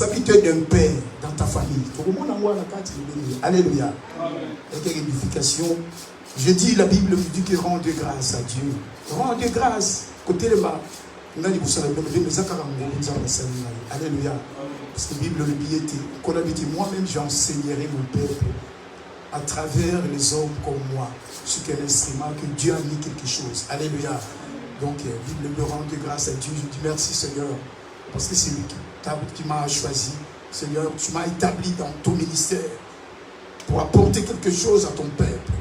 responsabilité d'un père dans ta famille. Alléluia. Avec une édification. Je dis, la Bible me dit que rende grâce à Dieu. Rende grâce. Côté le bas. Alléluia. Parce que la Bible le dit, moi-même j'enseignerai mon peuple à travers les hommes comme moi. Ce qui est l'instrument que Dieu a mis quelque chose. Alléluia. Donc, la Bible me rend grâce à Dieu. Je dis merci Seigneur. Parce que c'est lui qui m'a choisi. Seigneur, tu m'as établi dans ton ministère pour apporter quelque chose à ton peuple.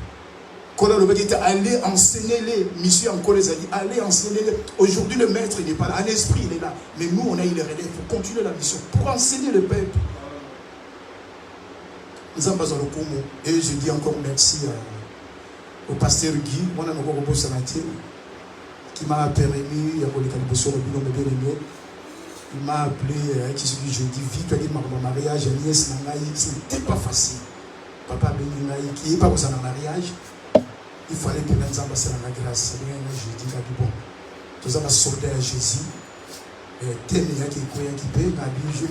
Allez enseigner les missions encore les amis. Allez enseigner les. Aujourd'hui, le maître il n'est pas là. À l'esprit, il est là. Mais nous, on a eu les relais pour continuer la mission, pour enseigner le peuple. Et je dis encore merci au pasteur Guy, qui m'a permis, il m'a appelé, je dis vite, il m'a dit mariage, ce n'était pas facile. Papa qui n'est pas dans un mariage, il fallait que nous ambassions la grâce. Je dis bon, tous les soldats à Jésus, je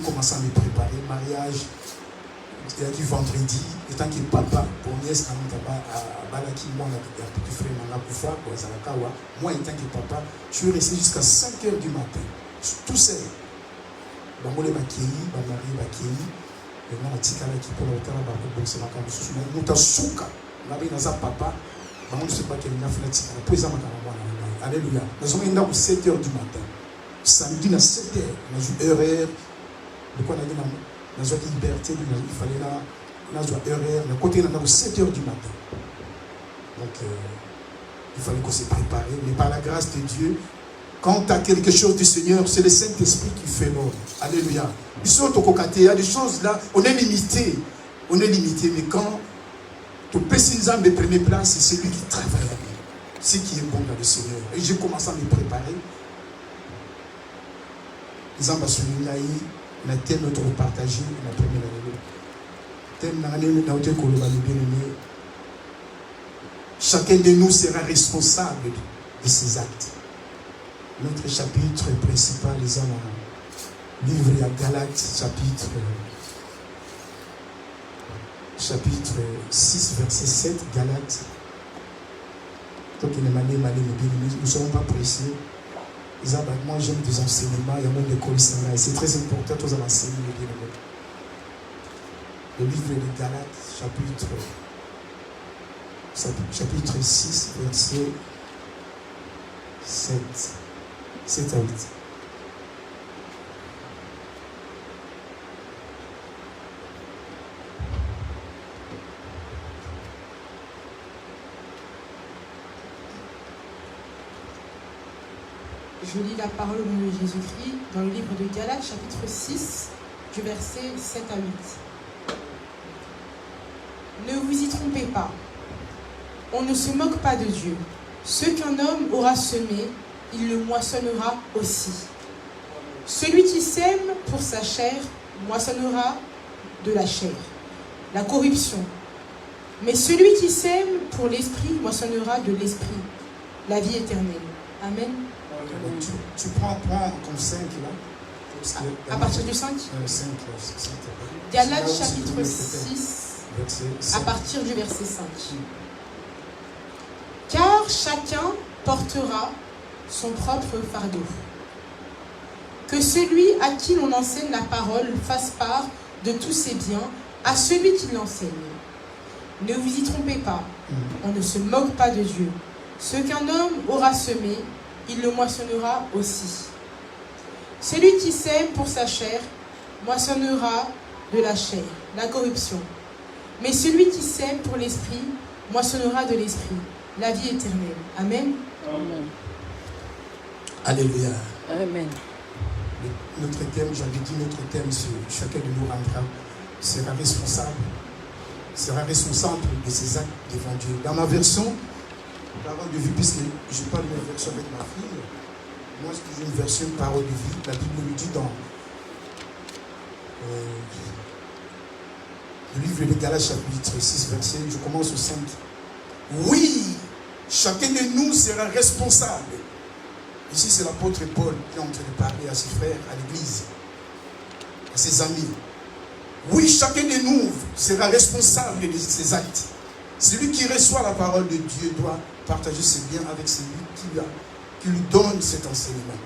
commence à me préparer, mariage. Il y a dit vendredi, étant que papa, pour nièce, quand moi, étant que papa, je suis resté jusqu'à 5 h du matin, tout seul. Je suis marié, alléluia. Nous sommes à 7 h du matin. Samedi à 7 h, nous avons horaire. Nous avons liberté, il fallait là, nous avons horaire. Le côté, nous avons 7 h du matin. Donc, il fallait qu'on se prépare. Mais par la grâce de Dieu, quand tu as quelque chose du Seigneur, c'est le Saint-Esprit qui fait l'ordre. Alléluia. Il y a des choses là, on est limité. On est limité, mais quand tu peux de première place, c'est celui qui travaille avec lui. C'est qui est bon dans le Seigneur. Et j'ai commencé à me préparer. Les ambassadeurs, on a tel notre partagé la première année. Chacun de nous sera responsable de ses actes. Notre chapitre principal, les hommes, livre à Galates, chapitre 6, verset 7, Galates. Nous ne sommes pas pressés. Moi, j'aime des enseignements, il y a même des école. C'est très important, tous les enseignements. Le livre de Galates, chapitre 6, verset 7 à 8. Je lis la parole au nom de Jésus-Christ dans le livre de Galates, chapitre 6, du verset 7 à 8. Ne vous y trompez pas. On ne se moque pas de Dieu. Ce qu'un homme aura semé, il le moissonnera aussi. Celui qui sème pour sa chair moissonnera de la chair, la corruption. Mais celui qui sème pour l'esprit moissonnera de l'esprit, la vie éternelle. Amen. Tu prends ton 5 là. À partir du 5 5. Galates chapitre 6, à partir du verset 5. Car chacun portera son propre fardeau. Que celui à qui l'on enseigne la parole fasse part de tous ses biens à celui qui l'enseigne. Ne vous y trompez pas, on ne se moque pas de Dieu. Ce qu'un homme aura semé, il le moissonnera aussi. Celui qui sème pour sa chair moissonnera de la chair, la corruption. Mais celui qui sème pour l'esprit moissonnera de l'esprit, la vie éternelle. Amen. Amen. Alléluia. Amen. Notre thème, j'avais dit, notre thème, chacun de nous sera responsable de ses actes devant Dieu. Dans ma version, parole de vie, puisque je parle de ma version avec ma fille, moi j'ai une version parole de vie. La Bible nous dit dans le livre de Galates chapitre 6 verset, je commence au 5. Oui, chacun de nous sera responsable. Ici c'est l'apôtre Paul qui est en train de parler à ses frères à l'église. à ses amis. Oui, chacun de nous sera responsable de ses actes. Celui qui reçoit la parole de Dieu doit partager ses biens avec celui qui lui donne cet enseignement.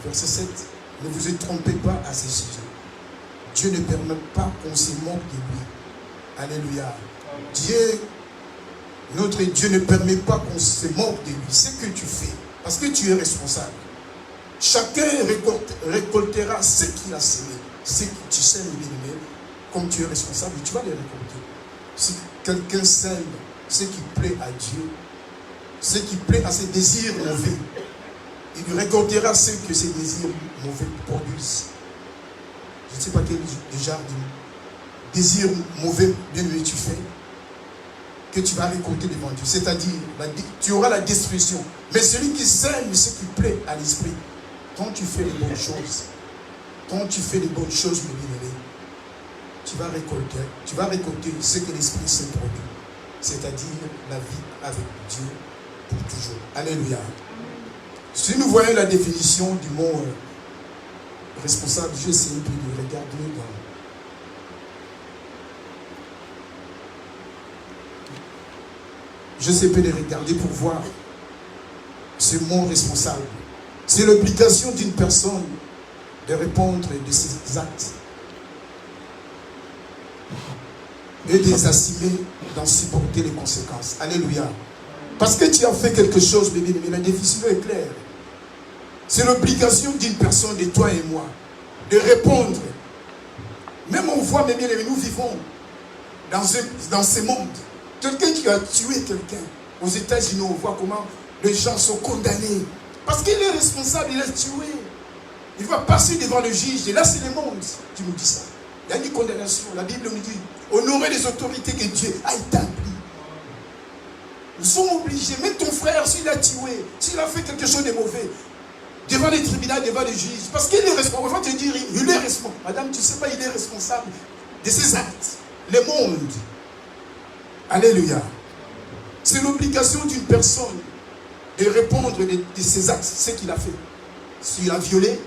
Verset 7. Ne vous trompez pas à ce sujet. Dieu ne permet pas qu'on se moque de lui. Alléluia. Dieu, notre Dieu ne permet pas qu'on se moque de lui. C'est ce que tu fais. Parce que tu es responsable. Chacun récoltera ce qu'il a semé. Ce que tu sèmes, comme tu es responsable, tu vas les récolter. Si quelqu'un sème ce qui plaît à Dieu, ce qui plaît à ses désirs mauvais, il récoltera ce que ses désirs mauvais produisent. Je ne sais pas quel genre de désir mauvais bien tu fais, que tu vas récolter devant Dieu. C'est-à-dire, tu auras la destruction. Mais celui qui sème ce qui plaît à l'esprit, quand tu fais les bonnes choses, mes bien-aimés, tu vas récolter ce que l'esprit s'est produit. C'est-à-dire la vie avec Dieu pour toujours. Alléluia. Si nous voyons la définition du mot responsable, je vais essayer un peu de regarder dans... Je sais pas de regarder pour voir ce mot responsable. C'est l'obligation d'une personne de répondre de ses actes et de les assumer, d'en supporter les conséquences. Alléluia. Parce que tu as fait quelque chose, mais la définition est claire. C'est l'obligation d'une personne, de toi et moi, de répondre. Même on voit, mais nous vivons dans ce monde. Quelqu'un qui a tué quelqu'un, aux États-Unis, on voit comment les gens sont condamnés. Parce qu'il est responsable, il a tué. Il va passer devant le juge. Et là, c'est le monde qui nous dit ça. Il y a une condamnation. La Bible nous dit, honorer les autorités que Dieu a établies. Nous sommes obligés, même ton frère, s'il a tué, s'il a fait quelque chose de mauvais, devant les tribunaux, devant les juges, parce qu'il est responsable. On va te dire, il est responsable. Madame, tu ne sais pas, il est responsable de ses actes. Le monde. Alléluia. C'est l'obligation d'une personne de répondre de ses actes, ce qu'il a fait. S'il a violé,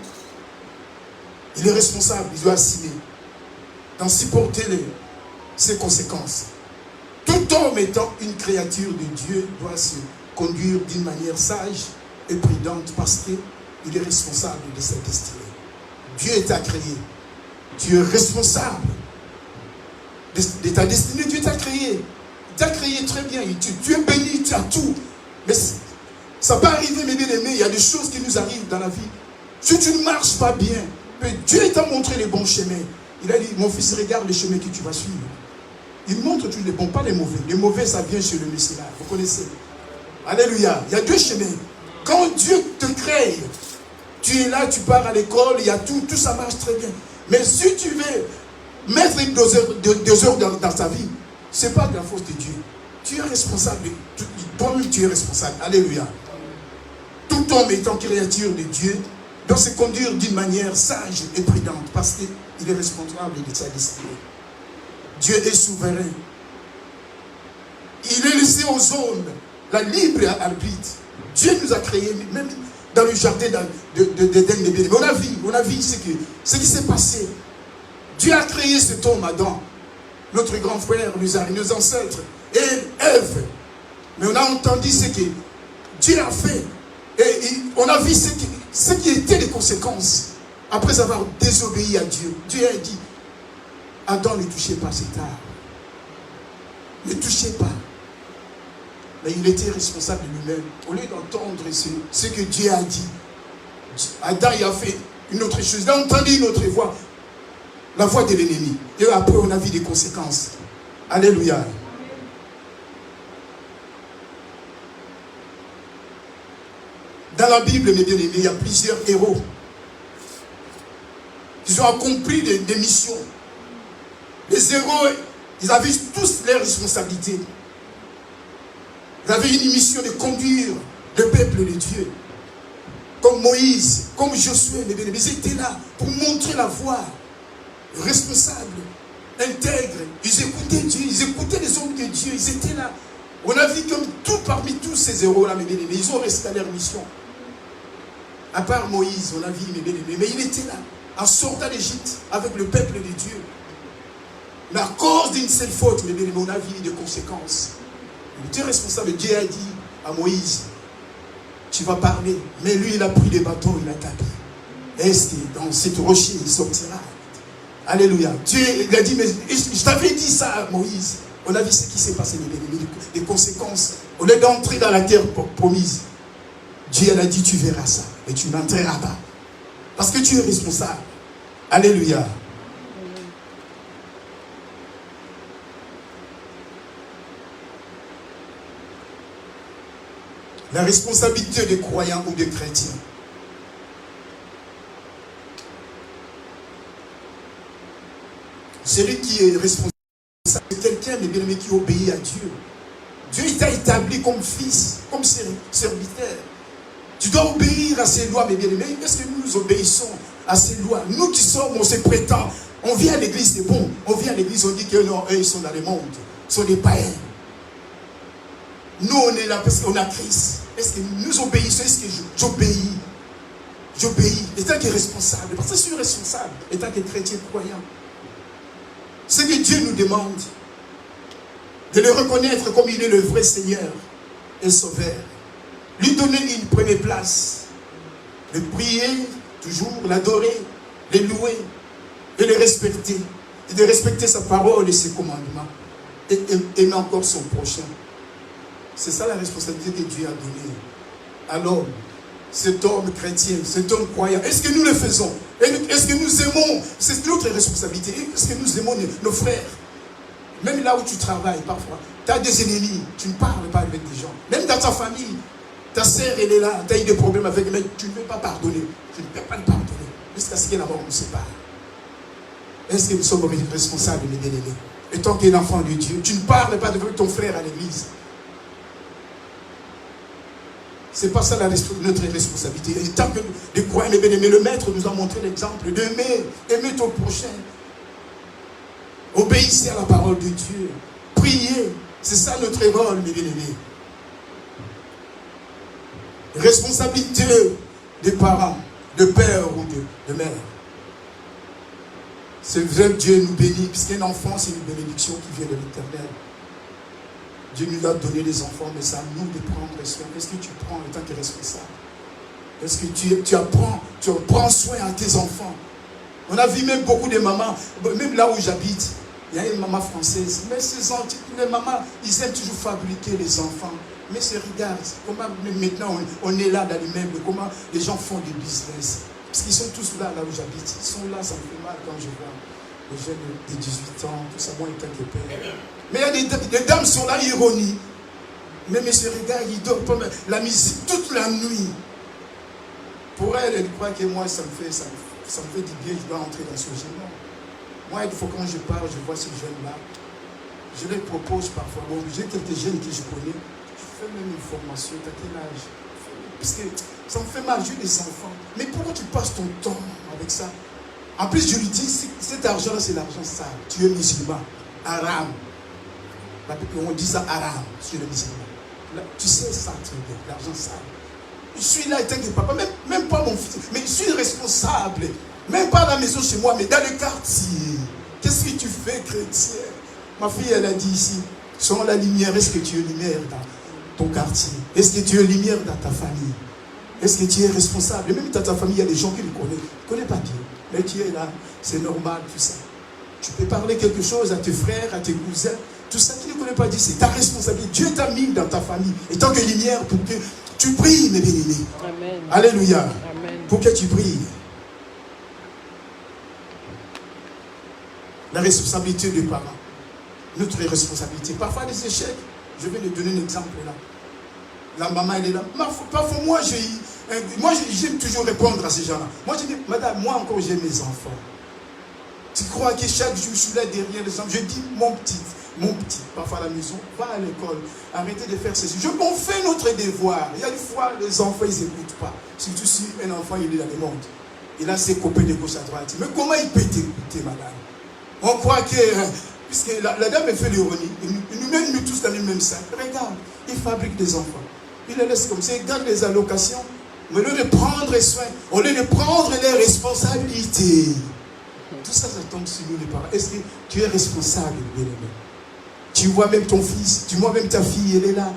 il est responsable, il doit assumer, d'en supporter ses conséquences. Tout homme étant une créature de Dieu doit se conduire d'une manière sage et prudente parce qu'il est responsable de sa destinée. Dieu t'a créé. Dieu est responsable de ta destinée. Dieu t'a créé. Il t'a créé très bien. Tu es béni, tu as tout. Mais ça peut arriver, mes bien-aimés, il y a des choses qui nous arrivent dans la vie. Si tu ne marches pas bien, mais Dieu t'a montré les bons chemins. Il a dit, mon fils, regarde les chemins que tu vas suivre. Il montre tous les bons, pas les mauvais. Les mauvais, ça vient chez le Messie. Vous connaissez. Alléluia. Il y a deux chemins. Quand Dieu te crée, tu es là, tu pars à l'école, il y a tout ça marche très bien. Mais si tu veux mettre 2 heures dans ta vie, ce n'est pas de la faute de Dieu. Tu es responsable. Toi-même, tu es responsable. Alléluia. Tout homme étant créature de Dieu doit se conduire d'une manière sage et prudente parce qu'il est responsable de sa destinée. Dieu est souverain. Il est laissé aux hommes la libre arbitre. Dieu nous a créés, même dans le jardin d'Éden. On a vu ce qui s'est passé. Dieu a créé cet homme, Adam, notre grand frère, nos ancêtres, et Ève. Mais on a entendu ce que Dieu a fait. Et on a vu ce qui étaient les conséquences après avoir désobéi à Dieu. Dieu a dit, Adam, ne touchez pas cet arbre. Ne touchez pas. Mais il était responsable de lui-même. Au lieu d'entendre ce que Dieu a dit, Adam il a fait une autre chose. Il a entendu une autre voix. La voix de l'ennemi. Et après, on a vu des conséquences. Alléluia. Dans la Bible, mes bien-aimés, il y a plusieurs héros. Ils ont accompli des missions. Les héros, ils avaient tous leurs responsabilités. Ils avaient une mission de conduire le peuple de Dieu. Comme Moïse, comme Josué, mes bien-aimés, ils étaient là pour montrer la voie. Responsables, intègres. Ils écoutaient Dieu, ils écoutaient les hommes de Dieu. Ils étaient là. On a vu comme parmi tous ces héros-là, mes bien-aimés, ils ont resté à leur mission. À part Moïse, on a vu, mes bien-aimés, mais il était là. en sortant d'Égypte avec le peuple de Dieu. Mais à cause d'une seule faute, mais bien, on a vu des conséquences. Dieu est responsable. Dieu a dit à Moïse, tu vas parler. Mais lui, il a pris des bâtons, il a tapé. Est-ce que dans cette rocher, il sortira? Alléluia. Dieu, il a dit, mais je t'avais dit ça à Moïse. On a vu ce qui s'est passé, les conséquences. Au lieu d'entrer dans la terre promise, Dieu a dit, tu verras ça. Et tu n'entreras pas. Parce que tu es responsable. Alléluia. La responsabilité des croyants ou des chrétiens. Celui qui est responsable, c'est quelqu'un, mais bien aimé, qui obéit à Dieu. Dieu t'a établi comme fils, comme serviteur. Tu dois obéir à ses lois, mes bien-aimés. Est-ce que nous obéissons à ses lois? Nous qui sommes, on se prétend. On vient à l'église, c'est bon. On vient à l'église, on dit que non, eux, ils sont dans le monde. Ils sont des païens. Nous, on est là parce qu'on a Christ. Est-ce que nous obéissons? Est-ce que j'obéis? J'obéis. Étant que responsable. Parce que je suis responsable. Étant que chrétien croyant. Ce que Dieu nous demande, de le reconnaître comme il est le vrai Seigneur et Sauveur. Lui donner une première place. Le prier, toujours, l'adorer, le louer, et le respecter. Et de respecter sa parole et ses commandements. Et aimer encore son prochain. C'est ça la responsabilité que Dieu a donnée à l'homme. Cet homme chrétien, cet homme croyant. Est-ce que nous le faisons? Est-ce que nous aimons? C'est notre responsabilité. Est-ce que nous aimons nos frères? Même là où tu travailles parfois, tu as des ennemis, tu ne parles pas avec des gens. Même dans ta famille, ta sœur elle est là, tu as eu des problèmes avec elle, mais tu ne peux pas pardonner. Tu ne peux pas le pardonner. Jusqu'à ce que la mort nous sépare. Est-ce que nous sommes responsables, mes bien-aimés? Et tant qu'un enfant de Dieu, tu ne parles pas avec ton frère à l'église. C'est pas ça notre responsabilité. Et tant que les croyants, mes bien-aimés, le maître nous a montré l'exemple d'aimer, aimer ton prochain. Obéissez à la parole de Dieu. Priez. C'est ça notre rôle, mes bien-aimés. Responsabilité des parents, de père ou de mère. C'est vrai que Dieu nous bénit, puisqu'un enfant, c'est une bénédiction qui vient de l'Éternel. Dieu nous a donné des enfants, mais c'est à nous de prendre soin. Qu'est-ce que tu prends en tant que responsable? Est-ce que tu prends soin à tes enfants? On a vu même beaucoup de mamans, même là où j'habite, il y a une maman française, mais les mamans, ils aiment toujours fabriquer les enfants. Mais regarde, comment maintenant on est là dans l'immeuble, comment les gens font du business. Parce qu'ils sont tous là où j'habite. Ils sont là, ça me fait mal quand je vois les jeunes de 18 ans, tout ça, moi, étant que père. Mais il y a des dames qui sont là, ironie. Mais monsieur, regarde, ils dorment la musique toute la nuit. Pour elle, elle croit que moi, ça me fait du bien, je dois entrer dans ce jeu. Moi, il faut quand je parle, je vois ces jeunes-là. Je les propose parfois. Bon, j'ai quelques jeunes que je connais. Je fais même une formation. T'as quel âge? Parce que ça me fait mal, j'ai des enfants. Mais pourquoi tu passes ton temps avec ça? En plus, je lui dis, cet argent-là, c'est l'argent sale. Tu es musulman. Haram. On dit ça haram sur les musulmans. Là, tu sais ça, l'argent sale. Je suis là, t'inquiète papa, même pas mon fils, mais je suis responsable. Même pas à la maison chez moi, mais dans le quartier. Qu'est-ce que tu fais, chrétien? Ma fille, elle a dit ici, selon la lumière, est-ce que tu es lumière dans ton quartier? Est-ce que tu es lumière dans ta famille? Est-ce que tu es responsable? Et même dans ta famille, il y a des gens qui ne connaissent pas Dieu. Mais tu es là, c'est normal, tout ça. Tu peux parler quelque chose à tes frères, à tes cousins, tout ça, tu ne connais pas Dieu, c'est ta responsabilité. Dieu t'a mis dans ta famille, et tant que lumière, pour que tu pries, mes bien-aimés. Amen. Alléluia. Amen. Pour que tu pries. La responsabilité des parents. Notre responsabilité. Parfois, des échecs. Je vais te donner un exemple là. La maman, elle est là. Parfois, moi, j'aime toujours répondre à ces gens-là. Moi, je dis, madame, moi encore, j'ai mes enfants. Tu crois que chaque jour, je suis là derrière les enfants. Je dis, mon petit, parfois à la maison, va à l'école, arrêtez de faire ceci. On fait notre devoir. Il y a des fois, les enfants, ils n'écoutent pas. Surtout si un enfant, il est dans le monde. Il a ses copains de gauche à droite. Mais comment il peut t'écouter, madame? On croit que, puisque la dame, elle fait l'ironie, nous tous dans le même sac. Regarde, il fabrique des enfants. Il les laisse comme ça, il garde les allocations. Mais au lieu de prendre soin, au lieu de prendre les responsabilités, tout ça, ça tombe sur nous les parents. Est-ce que tu es responsable, bien-aimé? Tu vois même ton fils, tu vois même ta fille, elle est là.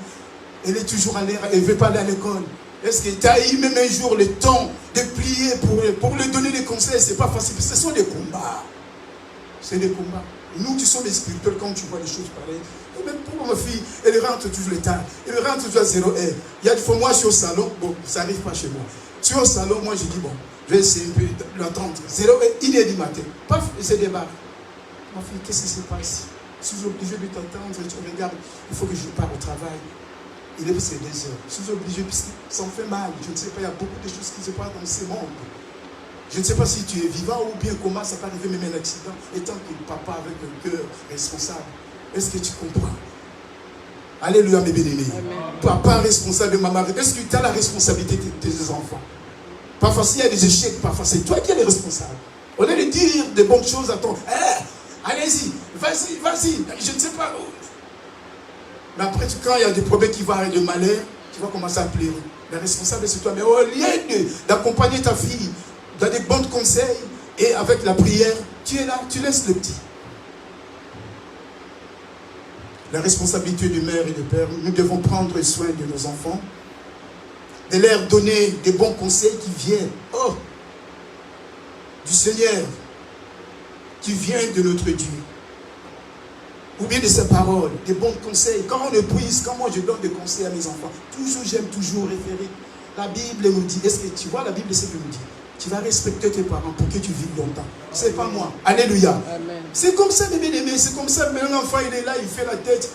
Elle est toujours à l'air, elle ne veut pas aller à l'école. Est-ce que tu as eu même un jour le temps de plier pour lui donner des conseils? Ce n'est pas facile. Ce sont des combats. C'est des combats. Nous qui sommes spirituels, quand tu vois les choses pareilles, et même pour ma fille, elle rentre toujours le tard. Elle rentre toujours à 0 heure. Il y a des fois, moi, je suis au salon. Bon, ça n'arrive pas chez moi. Je suis au salon, moi, je dis, bon, je vais essayer un peu l'attendre. 0 heure, 1h du matin. Paf, il se débarque. Ma fille, qu'est-ce qui se passe? Je suis obligé de t'attendre. Tu regardes, il faut que je parte au travail. Il est presque 2 heures. Je suis obligé, puisque ça me fait mal. Je ne sais pas, il y a beaucoup de choses qui se passent dans ce monde. Je ne sais pas si tu es vivant ou bien comment ça peut arriver même un accident, étant que papa avec un cœur responsable. Est-ce que tu comprends? Alléluia, mes bien-aimés. Papa responsable de maman. Est-ce que tu as la responsabilité de tes enfants? Parfois, s'il y a des échecs, parfois c'est toi qui es le responsable. Au lieu de dire des bonnes choses à ton... allez-y, vas-y, je ne sais pas. Mais après, quand il y a des problèmes qui vont arriver de malheur, tu vas commencer à pleurer. Le responsable, c'est toi. Mais au lieu d'accompagner ta fille dans des bons conseils et avec la prière, tu es là, tu laisses le petit. La responsabilité de mère et de père, nous devons prendre soin de nos enfants, de leur donner des bons conseils qui viennent du Seigneur, qui viennent de notre Dieu. Ou bien de sa parole, des bons conseils. Quand on épuise, quand moi je donne des conseils à mes enfants, j'aime toujours référer. La Bible nous dit, est-ce que tu vois, la Bible, c'est ce qu'elle nous dit. Tu vas respecter tes parents pour que tu vives longtemps. C'est pas moi. Alléluia. C'est comme ça, mes bien-aimés. C'est comme ça. Mais un enfant, il est là, il fait la tête.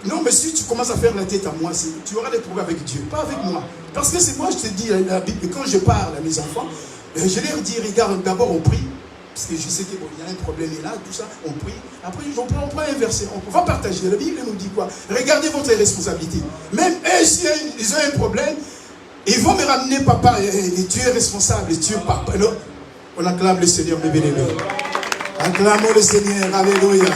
Non, mais si tu commences à faire la tête à moi, tu auras des problèmes avec Dieu, pas avec moi. Parce que c'est moi, je te dis, la Bible, quand je parle à mes enfants, je leur dis, regarde, d'abord on prie. Parce que je sais qu'il y a un problème là, tout ça, on prie. Après, on prend un verset, on va partager. La Bible nous dit quoi? Regardez votre responsabilité. Même eux, s'ils ont un problème, ils vont me ramener, papa, et tu es responsable, et tu es papa. Alors, on acclame le Seigneur, mes bien-aimés. Acclamons le Seigneur, alléluia.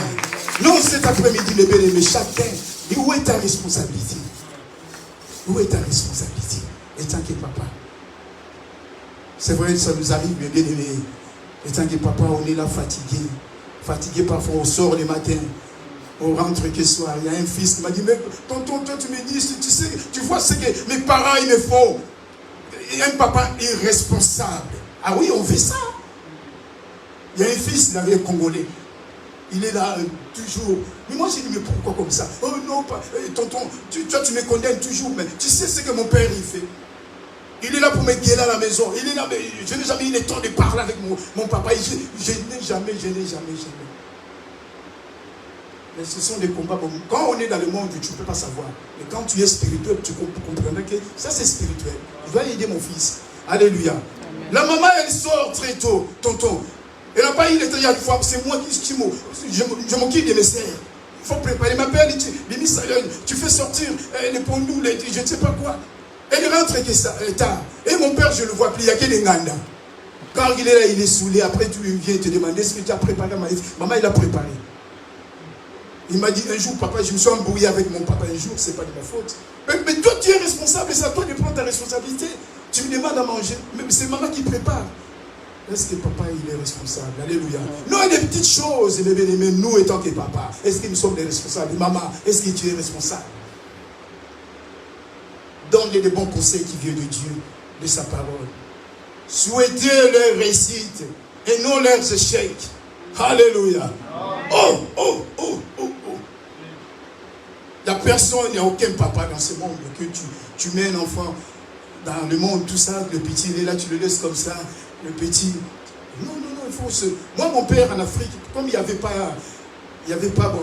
Non, cet après-midi, mes bien-aimés, chacun, et où est ta responsabilité? Où est ta responsabilité? Étant que papa. C'est vrai, ça nous arrive, mes bien-aimés. Étant que papa, on est là fatigué. Fatigué parfois, on sort le matin. On rentre que soir. Il y a un fils qui m'a dit, mais tonton, toi tu me dis, tu sais, tu vois ce que mes parents ils me font. Il y a un papa irresponsable. Ah oui, on fait ça. Il y a un fils, il avait un Congolais. Il est là toujours. Mais moi j'ai dit, mais pourquoi comme ça? Oh non, tonton, toi tu me condamnes toujours, mais tu sais ce que mon père il fait. Il est là pour me guérir à la maison. Il est là, mais je n'ai jamais eu le temps de parler avec mon papa. Je n'ai jamais. Mais ce sont des combats. Quand on est dans le monde, tu ne peux pas savoir. Mais quand tu es spirituel, tu comprendras que ça c'est spirituel. Je dois aider mon fils. Alléluia. Amen. La maman, elle sort très tôt, tonton. Elle n'a pas eu le temps. Il y a une fois, c'est moi qui je m'occupe de mes sœurs. Il faut préparer. Il m'appelle, tu fais sortir les pondous, je ne sais pas quoi. Elle rentre tard. Et mon père, je le vois plus, il n'y a que des Nganda. Quand il est là, il est saoulé. Après, tu viens te demander ce que tu as préparé. Maman, il a préparé. Il m'a dit un jour, papa, je me suis embrouillé avec mon papa un jour, c'est pas de ma faute. Mais toi, tu es responsable, c'est à toi de prendre ta responsabilité. Tu me demandes à manger, mais c'est maman qui prépare. Est-ce que papa, il est responsable? Alléluia. Non, il y a des petites choses, mes bien-aimés, nous étant que papa. Est-ce que nous sommes des responsables? Maman, est-ce que tu es responsable? Donne-les des bons conseils qui viennent de Dieu, de sa parole. Souhaitez leur réussite et non leurs échecs. Alléluia. Oh. Il n'y a personne, il n'y a aucun papa dans ce monde que tu mets un enfant dans le monde, tout ça, le petit, il est là, tu le laisses comme ça, le petit. Non, il faut se... Moi, mon père en Afrique, comme il n'y avait pas, bon,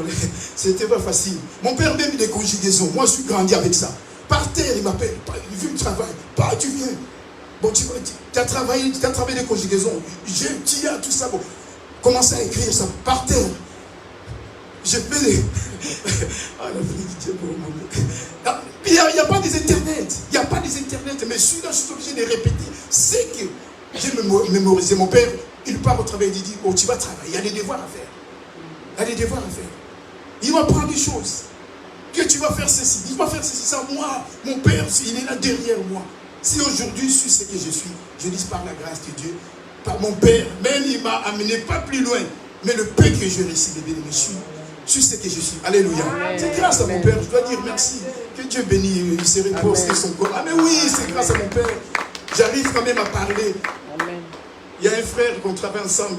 c'était pas facile. Mon père même des conjugaisons, moi je suis grandi avec ça. Par terre, il m'appelle, il veut le travail, tu viens. Bon, tu as travaillé des conjugaisons, tu as tout ça, bon. Commence à écrire ça, par terre. Je fais des... Il n'y a pas des internets. Il n'y a pas des internets. Mais celui-là, je suis obligé de répéter. C'est que j'ai mémorisé. Mon père, il part au travail. Il dit, oh, tu vas travailler. Il y a des devoirs à faire. Il m'apprend des choses. Que tu vas faire ceci. Il va faire ceci. Ça, moi, mon père, il est là derrière moi. Si aujourd'hui je suis ce que je suis, je dis par la grâce de Dieu, par mon Père, même il m'a amené pas plus loin, mais le peu que j'ai reçu, je suis ce que je suis. Alléluia. C'est grâce à mon Père, je dois dire merci. Que Dieu bénisse, il se repose sur son corps. Ah mais oui, c'est grâce à mon Père. J'arrive quand même à parler. Amen. Il y a un frère qu'on travaille ensemble,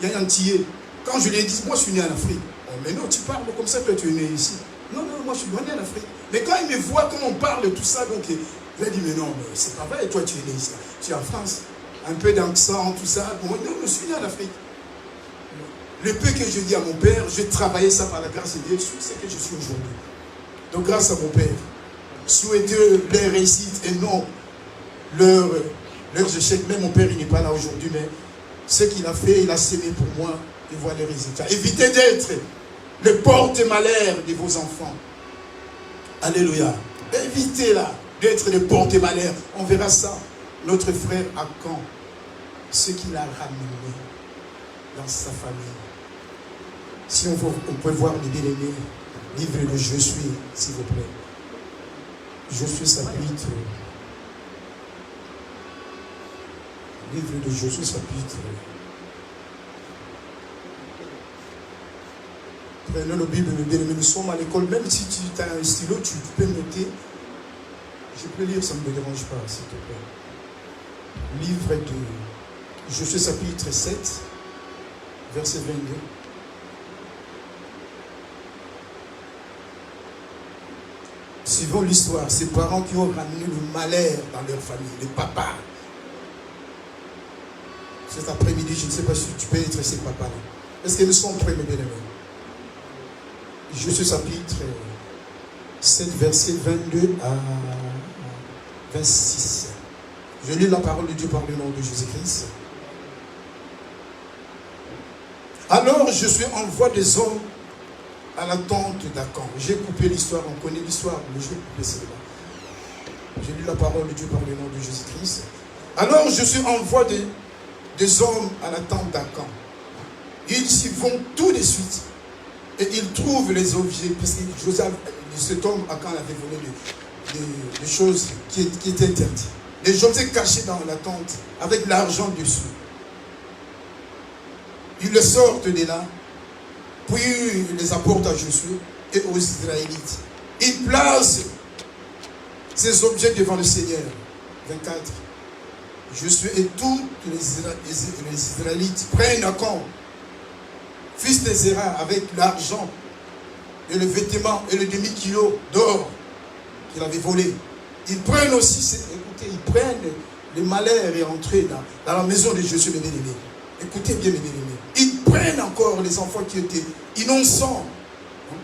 il y a un Antillais. Quand je lui ai dit, moi je suis né en Afrique. Oh, mais non, tu parles comme ça que tu es né ici. Non, non, moi je suis né en Afrique. Mais quand il me voit comment on parle de tout ça, donc il a dit, mais non, mais c'est pas vrai, toi tu es né ici. Tu es en France. Un peu d'accent, tout ça. Bon, non, je suis né en Afrique. Le peu que je dis à mon Père, j'ai travaillé ça par la grâce de Dieu, c'est ce que je suis aujourd'hui. Donc grâce à mon Père, souhaitez leur réussite et non leurs échecs. Même mon Père, il n'est pas là aujourd'hui, mais ce qu'il a fait, il a sémé pour moi, et voit les résultats. Évitez d'être le porte-malheur de vos enfants. Alléluia. Évitez là d'être le porte-malheur. On verra ça. Notre frère à Caen, ce qu'il a ramené dans sa famille. Si on peut voir les bien-aimés, livre de Je suis, s'il vous plaît. Je suis chapitre. Livre de Je suis chapitre. Prenez la Bible, le bien-aimé, nous sommes à l'école. Même si tu as un stylo, tu peux noter. Je peux lire, ça ne me dérange pas, s'il te plaît. Livre de Je suis chapitre 7, verset 22. Suivons l'histoire, ces parents qui ont ramené le malheur dans leur famille, les papas. Cet après-midi, je ne sais pas si tu peux être ces papas-là. Est-ce que nous sommes prêts, mes bien-aimés? Je suis chapitre 7, verset 22 à 26. Je lis la parole de Dieu par le nom de Jésus-Christ. Alors je suis en voie des hommes à la tente d'Acan. J'ai coupé l'histoire, on connaît l'histoire, mais je vais couper celle-là. J'ai lu la parole de Dieu par le nom de Jésus-Christ. Alors je suis en voie des hommes à la tente d'Acan. Ils s'y vont tout de suite. Et ils trouvent les objets, parce que cet homme Acan avait volé des choses qui étaient interdites. Les objets cachés dans la tente, avec l'argent dessus. Ils le sortent de là. Puis il les apporte à Josué et aux Israélites. Il place ces objets devant le Seigneur. 24. Josué et tous les Israélites prennent Acan, fils de Zéra, avec l'argent et le vêtement et le demi-kilo d'or qu'il avait volé. Ils prennent aussi, écoutez, ils prennent le malheur et entrer dans la maison de Josué, mes bien-aimés. Écoutez bien, mes bien-aimés. Ils prennent encore les enfants qui étaient innocents.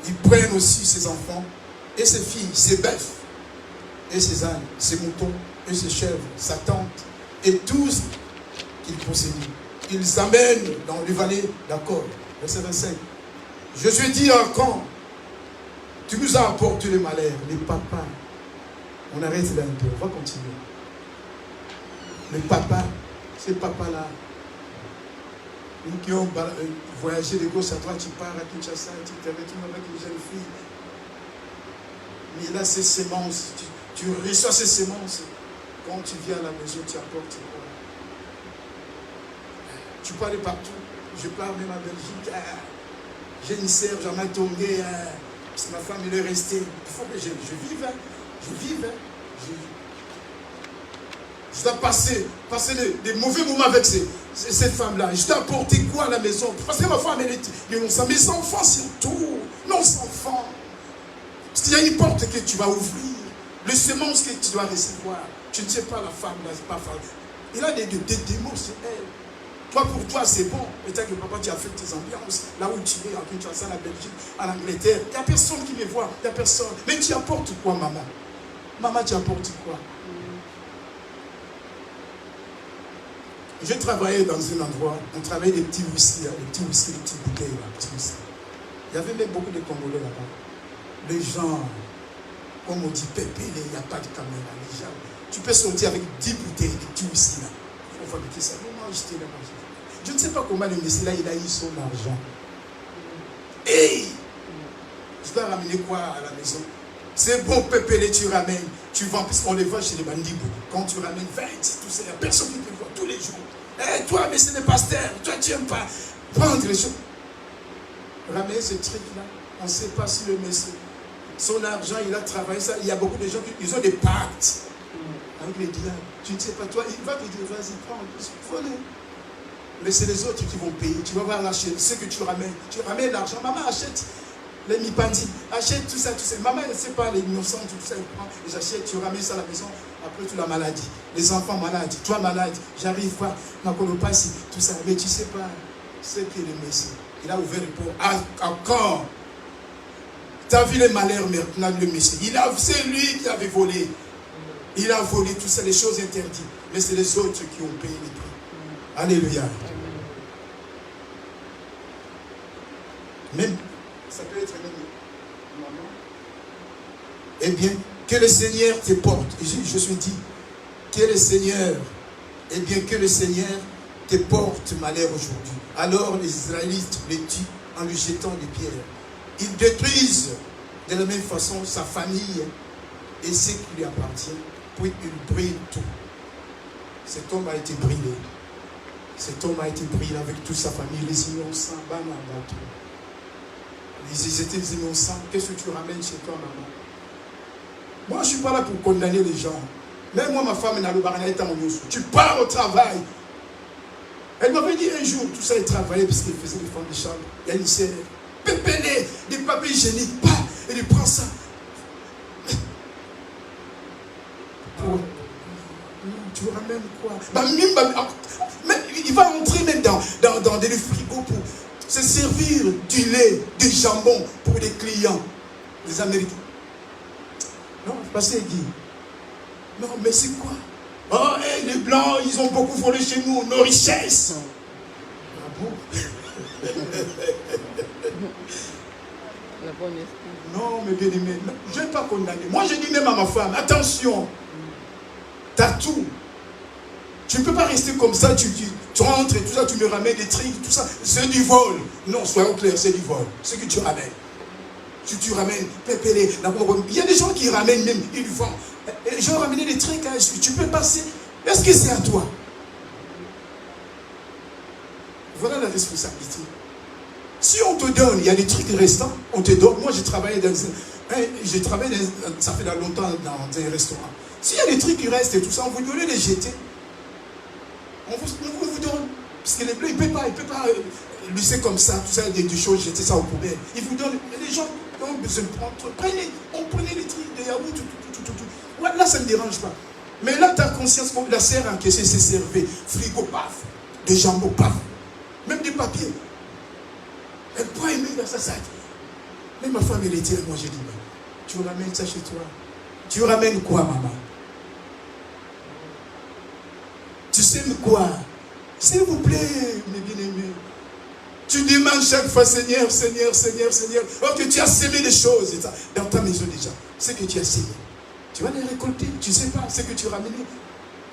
Ils prennent aussi ces enfants et ces filles, ces bœufs, et ces ânes, ces moutons, et ces chèvres, sa tante, et tous qu'ils possédaient. Ils amènent dans les vallées d'Accord. Verset 25. Je suis dit quand tu nous as apporté le malheur, les papas. On arrête là un peu, on va continuer. Les papas, ces papas-là, qui ont voyagé de gauche à droite, tu pars à Kinshasa, tu te retrouves avec une jeune fille. Mais là, ces semences, tu reçois ces semences. Quand tu viens à la maison, tu apportes quoi? Tu peux aller partout. Je pars même en Belgique. J'ai une sœur, j'en ai tombé. Parce que ma femme, elle est restée. Il faut que je vive. Je vive. Je dois passer des mauvais moments avec ces femmes-là. Je dois apporter quoi à la maison? Parce que ma femme, elle est innocente. Mes enfants surtout. Nos enfants. Parce qu'il y a une porte que tu vas ouvrir. Les semences que tu dois recevoir. Tu ne sais pas la femme, là, c'est pas femme. Il a des démons sur elle. Toi, pour toi, c'est bon. Peut-être que papa, tu as fait tes ambiances. Là où tu es, en Kinshasa, en Belgique, en Angleterre. Il n'y a personne qui me voit. Il n'y a personne. Mais tu apportes quoi, maman? Maman, tu apportes quoi? J'ai travaillé dans un endroit, on travaillait des petits whisky, des petites bouteilles là, petits whisky. Il y avait même beaucoup de Congolais là-bas. Les gens, comme on dit, pépé, il n'y a pas de caméra. Les gens, tu peux sortir avec 10 bouteilles, des petits whisky là. Il faut fabriquer ça. Comment acheter là-bas? Je ne sais pas comment le monsieur là, il a eu son argent. Et je dois ramener quoi à la maison? C'est bon, pépélé, tu ramènes. Tu vends, puisqu'on les voit chez les bandibos. Quand tu ramènes 20, tout ça, il n'y a personne qui te voit tous les jours. Eh, toi, mais c'est le pasteur, toi, tu n'aimes pas prendre les choses. Ramener ce truc-là, on ne sait pas si le monsieur, son argent, il a travaillé ça. Il y a beaucoup de gens qui ont des pactes avec les diables. Tu ne sais pas, toi, il va te dire, vas-y, prends, voler. Mais c'est les autres qui vont payer. Tu vas voir l'acheter, ce que tu ramènes. Tu ramènes l'argent, maman achète les mipandi, achète tout ça, tout ça. Maman, elle ne sait pas, les innocents, tout ça, elle prend, et j'achète, tu ramènes ça à la maison. Après, tu la maladie. Les enfants malades, toi malade, j'arrive pas, ma colopathie, tout ça. Mais tu ne sais pas ce qu'est le Messie. Il a ouvert le port. Encore. Tu as vu les malheurs maintenant, le Messie. C'est lui qui avait volé. Il a volé tout ça, les choses interdites. Mais c'est les autres qui ont payé les prix. Alléluia. Même, ça peut être même maman. Eh bien, que le Seigneur te porte. Je suis dit, que le Seigneur, eh bien, que le Seigneur te porte malheur aujourd'hui. Alors les Israélites le tuent en lui jetant des pierres. Ils détruisent de la même façon sa famille et ce qui lui appartient. Puis ils brûlent tout. Cet homme a été brûlé. Cet homme a été brûlé avec toute sa famille. Les innocents, ils étaient innocents. Qu'est-ce que tu ramènes chez toi, maman? Moi, je ne suis pas là pour condamner les gens. Même moi, ma femme, tu pars au travail. Elle m'avait dit un jour, tout ça, elle travaillait parce qu'elle faisait des femmes de chambre. Il y a une sœur, pépélé, des papiers hygiéniques, pas, et il prend ça. Tu ramènes quoi? Il va entrer même dans des frigos pour se servir du lait, du jambon pour des clients, des Américains. Non, pasteur dit, non, mais c'est quoi? Oh, hey, les Blancs, ils ont beaucoup volé chez nous, nos richesses. Ah bon? La bonne esprit. Non, mais bien aimé, je ne vais pas condamner. Moi, je dis même à ma femme, attention, tu as tout. Tu ne peux pas rester comme ça, tu rentres et tout ça, tu me ramènes des trucs, tout ça. C'est du vol. Non, soyons clairs, c'est du vol. Ce que tu ramènes. Si tu ramènes, pépélé, il y a des gens qui ramènent même, ils vendent. Les gens ramenaient des trucs, hein, tu peux passer. Est-ce que c'est à toi? Voilà la responsabilité. Si on te donne, il y a des trucs restants, on te donne. Moi, j'ai travaillé ça fait longtemps dans un restaurant. S'il y a des trucs qui restent et tout ça, on vous donne les jeter. On vous donne. Parce que les bleus, il ne peut pas laisser comme ça, tout ça, des choses, jeter ça aux poubelles. Il vous donne. Et les gens ont besoin de prendre. On prenait les trucs, des yaourts, tout. Ouais, là, ça ne me dérange pas. Mais là, tu as conscience que la serre encaissée, c'est servi. Frigo, paf. Des jambons, paf. Même des papiers. Elle prend et met dans sa sac. Même ma femme, elle était là. Moi, j'ai dit, tu ramènes ça chez toi. Tu ramènes quoi, maman? Tu sèmes quoi? S'il vous plaît, mes bien-aimés. Tu demandes chaque fois, Seigneur. Oh, que tu as sémé des choses dans ta maison déjà. C'est que tu as sémé. Tu vas les récolter. Tu ne sais pas ce que tu ramènes.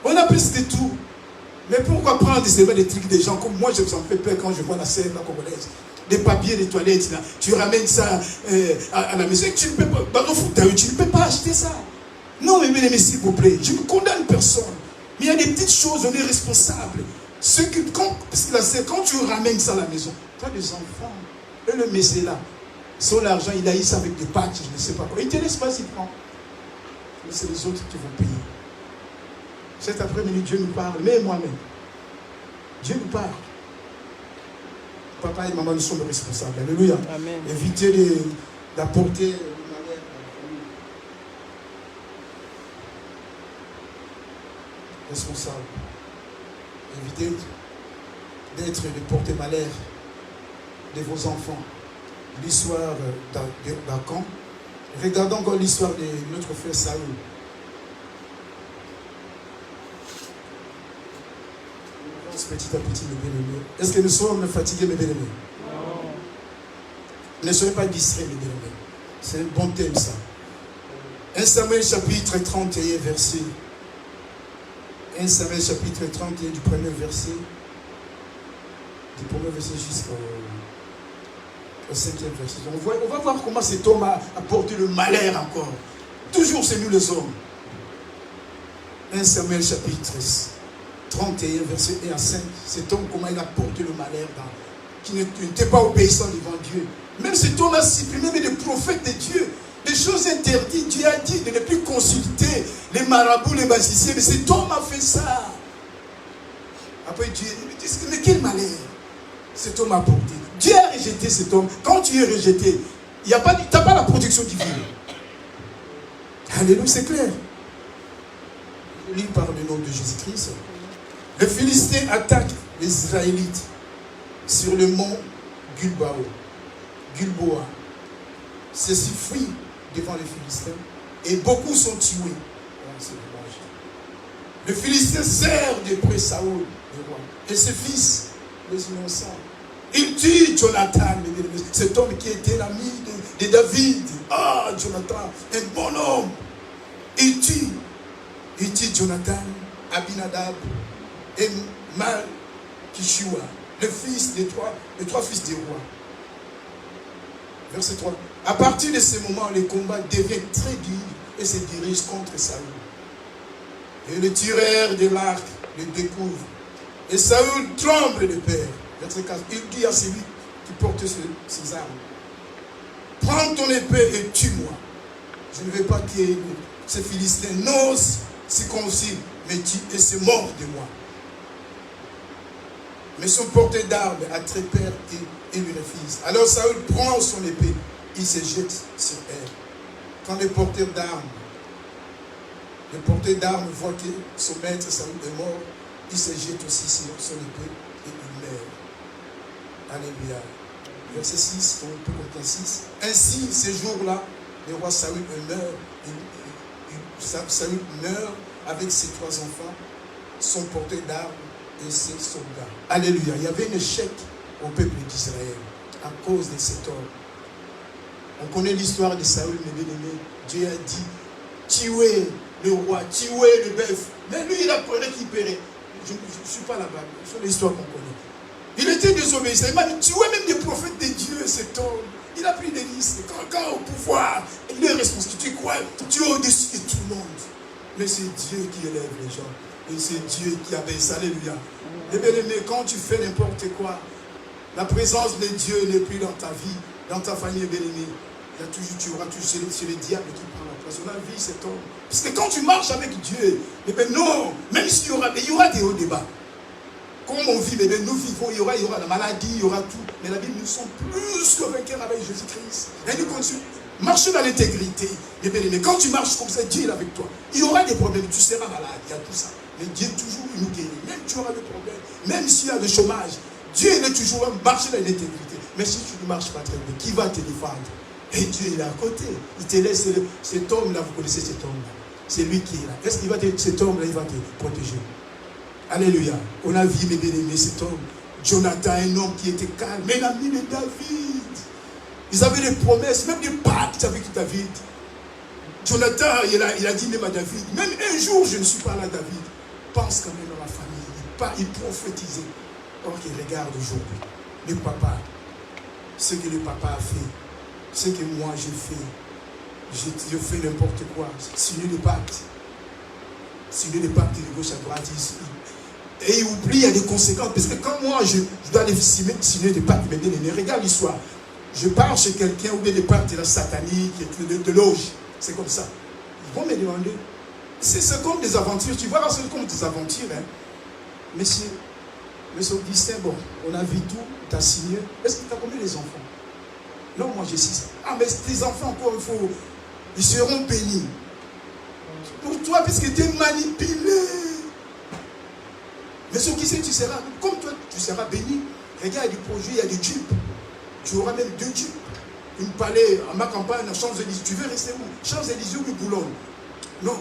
On a plus de tout. Mais pourquoi prendre des trucs des gens comme moi, je me sens fait peur quand je vois la scène, la congolaise. Des papiers, des toilettes, là. Tu ramènes ça à la maison. Tu ne peux pas, tu ne peux pas acheter ça. Non, mais s'il vous plaît, je ne condamne personne. Mais il y a des petites choses, on est responsable. Quand tu ramènes ça à la maison, tu as des enfants. Et le messie là, son argent, il a eu ça avec des pâtes, je ne sais pas quoi. Il ne te laisse pas s'y prendre. Mais c'est les autres qui vont payer. Cet après-midi, Dieu nous parle, mais moi-même. Dieu nous parle. Papa et maman, nous sommes responsables. Alléluia. Amen. Évitez d'apporter le malheur à la famille. Responsable. Évitez de porter malheur de vos enfants. L'histoire d'Acan. Regardons encore l'histoire de notre frère Saül. Petit à petit, mes bien-aimés. Est-ce que nous sommes fatigués, mes bien-aimés? Non. Ne soyez pas distraits, mes bien-aimés. C'est un bon thème, ça. 1 Samuel chapitre 31, verset. 1 Samuel chapitre 31, du premier verset. Du premier verset jusqu'au au 5e verset. On va voir comment cet homme a apporté le malheur encore. Toujours c'est nous les hommes. 1 Samuel chapitre 31, verset 1 à 5. Cet homme, comment il a porté le malheur qui n'était pas obéissant devant Dieu. Même cet homme a supprimé des prophètes de Dieu. Des choses interdites. Dieu a dit de ne plus consulter les marabouts, les magiciens. Mais cet homme a fait ça. Après Dieu dit, mais quel malheur cet homme a porté. Dieu a rejeté cet homme. Quand tu es rejeté, tu n'as pas la protection divine. Alléluia, c'est clair. Je lis par le nom de Jésus-Christ. Les Philistins attaquent les Israélites sur le mont Gilboa. Ceux-ci fuient devant les Philistins et beaucoup sont tués. Les Philistins serrent de près Saoul, le roi, et ses fils, les innocents. Il tue Jonathan, cet homme qui était l'ami de David. Ah, Jonathan, un bon homme. Il tue Jonathan, Abinadab et Malkishua, les trois fils des rois. Verset 3. À partir de ce moment, le combat devient très dur et se dirige contre Saül. Et le tireur de l'arc le découvre. Et Saül tremble de peur. Verset 4. Il dit à celui qui porte ses armes, prends ton épée et tue-moi. Je ne veux pas que ces Philistins n'osent circoncire, mais et se mordent de moi. Mais son porteur d'armes a très peur et lui refuse. Alors Saül prend son épée, il se jette sur elle. Quand le porteur d'armes voit que son maître Saül est mort, il se jette aussi sur son épée et il meurt. Alléluia. Verset 6, on peut compter 6. Ainsi, ce jour-là, le roi Saül meurt. Saül meurt avec ses 3 enfants, son porteur d'armes et ses soldats. Alléluia. Il y avait un échec au peuple d'Israël à cause de cet homme. On connaît l'histoire de Saül, mes bien-aimés. Dieu a dit, tuez le roi, tuez le bœuf. Mais lui, il apprenait qu'il paierait. Je ne suis pas là-bas, c'est l'histoire qu'on connaît. Il était désobéissant. Il m'a dit, tuez même des prophètes de Dieu, cet homme. Il a pris des listes. Quand au pouvoir, il est responsable. Tu crois, tu es au-dessus de tout le monde. Mais c'est Dieu qui élève les gens. Et c'est Dieu qui abaisse. Alléluia. Et bien aimé, quand tu fais n'importe quoi, la présence de Dieu n'est plus dans ta vie, dans ta famille, bien aimé. Tu auras toujours, c'est le diable qui prend la place. On a vu cet homme. Parce que quand tu marches avec Dieu, eh bien non, même s'il y aura des hauts débats. Comme on vit, eh bien, nous vivons, il y aura la maladie, il y aura tout. Mais la Bible, nous sommes plus que vainqueurs avec Jésus-Christ. Et nous continuons. Marcher dans l'intégrité. Eh bien, mais quand tu marches comme ça, Dieu est avec toi. Il y aura des problèmes, tu seras malade, il y a tout ça. Mais Dieu toujours nous guérit. Même tu auras des problèmes, même s'il y a des chômages, Dieu est toujours marcher dans l'intégrité. Mais si tu ne marches pas très bien, qui va te défendre? Et Dieu est à côté. Il te laisse cet homme-là, vous connaissez cet homme-là. C'est lui qui est là. Est-ce qu'il va cet homme-là, il va te protéger? Alléluia. On a vu, mes bien-aimés, cet homme. Jonathan, un homme qui était calme, mais l'ami de David. Ils avaient des promesses, même des pactes avec David. Jonathan, il a dit même à David, même un jour je ne suis pas là, David. Pense quand même à ma famille. Il prophétisait. Or, qu'il regarde aujourd'hui. Le papa, ce que le papa a fait, ce que moi j'ai fait. Je fais n'importe quoi. Signer le pacte. Signer le pacte de gauche à droite. Et il oublie, il y a des conséquences. Parce que quand moi, je dois aller signer des pactes, mais regarde l'histoire. Je pars chez quelqu'un ou bien des pactes de la satanique, de loge. C'est comme ça. Ils vont me demander. C'est comme des aventures. Tu vois, c'est comme des aventures. Hein. Monsieur Augustin, bon, on a vu tout, tu as signé. Est-ce que tu as combien les enfants? Non, moi j'ai 6. Ah, mais tes enfants, encore, ils seront bénis. Pour toi, puisque tu es manipulé. Mais ce qui sait, tu seras, comme toi, tu seras béni. Regarde, il y a du projet, il y a des jeeps. Tu auras même 2 jeeps. Une palais à ma campagne, à Champs-Élysées. Tu veux rester où? Champs-Élysées ou Boulogne? Non.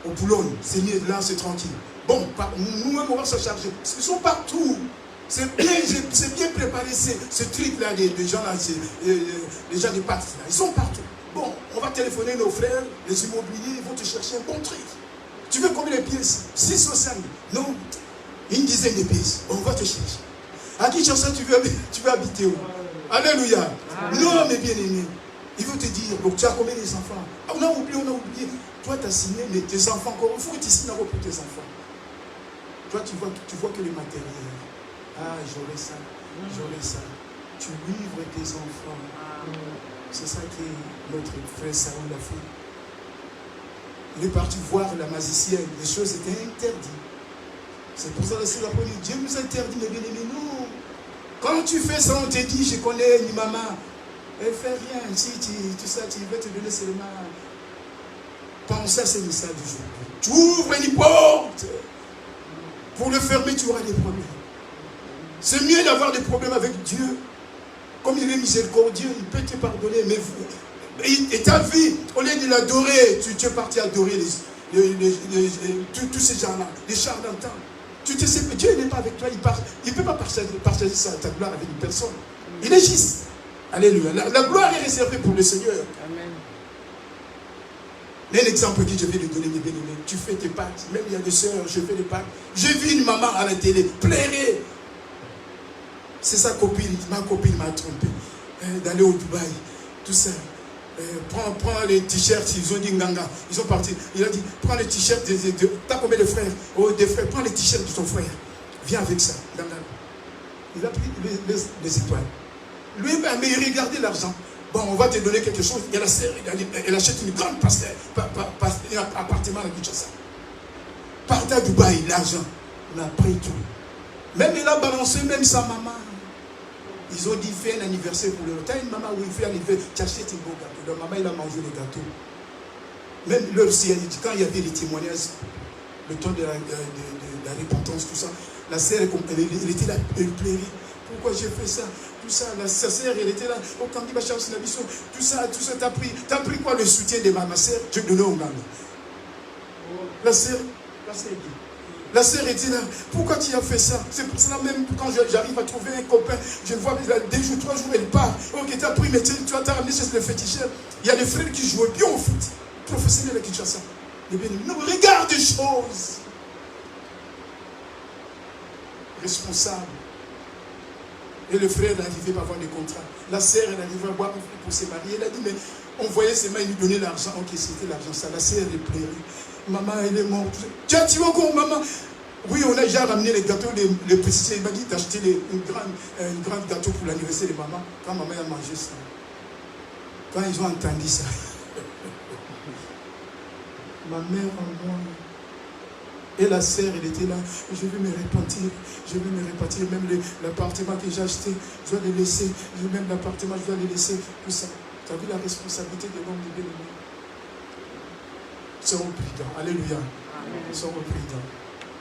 Au Boulogne, c'est mieux, là, c'est tranquille. Bon, nous-mêmes, on va se charger. Ils sont partout. C'est bien préparé, ce truc-là, des gens là, les gens des pactes là. Ils sont partout. Bon, on va téléphoner nos frères, les immobiliers, ils vont te chercher un bon truc. Tu veux combien de pièces? 6 ou 5? Non. Une dizaine de pièces. On va te chercher. À qui chercher tu veux habiter où? Alléluia. Non, mes bien-aimés. Il veut te dire, donc tu as combien d'enfants? On a oublié. Toi, tu as signé, mais tes enfants encore. Il faut que tu signes pour tes enfants. Toi, tu vois que le matériel. Ah, j'aurai ça. Tu livres tes enfants. C'est ça que notre frère Saoul a fait. Il est parti voir la magicienne. Les choses étaient interdites. C'est pour ça que la première Dieu nous interdit, mes bien-aimés. Non. Quand tu fais ça, on te dit, je connais ni maman. Elle fait rien. Si tu sais, tu veux te donner seulement. Pense à ce message du jour. Tu ouvres une porte. Pour le fermer, tu auras des problèmes. C'est mieux d'avoir des problèmes avec Dieu. Comme il est miséricordieux, il peut te pardonner. Mais et ta vie, au lieu de l'adorer, tu es parti adorer tous ces gens-là, les charlatans. Tu te sais que Dieu n'est pas avec toi. Il ne peut pas partager ta gloire avec une personne. Il est juste. Alléluia. La gloire est réservée pour le Seigneur. Amen. Un exemple que je vais lui donner, mes bien-aimés. Tu fais tes Pâques. Même il y a des sœurs, je fais des Pâques. J'ai vu une maman à la télé pleurer. C'est sa copine. Ma copine m'a trompé. D'aller au Dubaï. Tout ça. Prends les t-shirts. Ils ont dit Nganga. Ils sont partis. Il a dit, prends les t-shirts. T'as combien de frères? Oh, des frères. Prends les t-shirts de ton frère. Viens avec ça. Il a pris les étoiles. Lui, mais il regardait l'argent. Bon, on va te donner quelque chose. Et la sœur, elle achète une grande appartement à Kinshasa. Part à Dubaï, l'argent. On a pris tout. Même il a balancé même sa maman. Ils ont dit, fais un anniversaire pour le temps. Une maman, où il fait un anniversaire, tu achètes un beau gâteau. Donc, maman, il a mangé le gâteau. Même leur aussi, quand il y avait les témoignages, le temps de la repentance, tout ça, la sœur, elle était là, elle pleurait. Pourquoi j'ai fait ça? Tout ça, sa sœur, elle était là. Oh, quand il va chercher la mission, tout ça, t'as pris quoi le soutien de ma sœur? Je donnais au Nganga. La sœur était là. Pourquoi tu as fait ça? C'est pour cela même quand j'arrive à trouver un copain, je vois 2 jours, 3 jours, elle part. Ok, tu as pris, mais tu as ramené chez le féticheur. Il y a des frères qui jouaient bien au foot. Professionnels à Kinshasa. Non, regarde des choses. Responsable. Et le frère n'arrivait pas à avoir des contrats. La sœur, elle arrivait à boire un fruit pour se marier. Elle a dit, mais on voyait ses mains, il lui donnait l'argent. Ok, c'était l'argent, ça. La sœur, elle pleurait. Maman, elle est morte. Tu as tué encore, maman? Oui, on a déjà ramené les gâteaux, les précisés. Il m'a dit d'acheter une grande gâteau pour l'anniversaire de maman. Quand maman a mangé ça. Quand ils ont entendu ça. Ma mère en moi. Et la sœur, elle était là. Je vais me repentir. Même l'appartement que j'ai acheté, je dois le laisser. Même l'appartement, je dois le laisser. Tout ça. Tu as vu la responsabilité de l'homme de bien-aimé? Soyons prudents. Alléluia. Soyons prudents.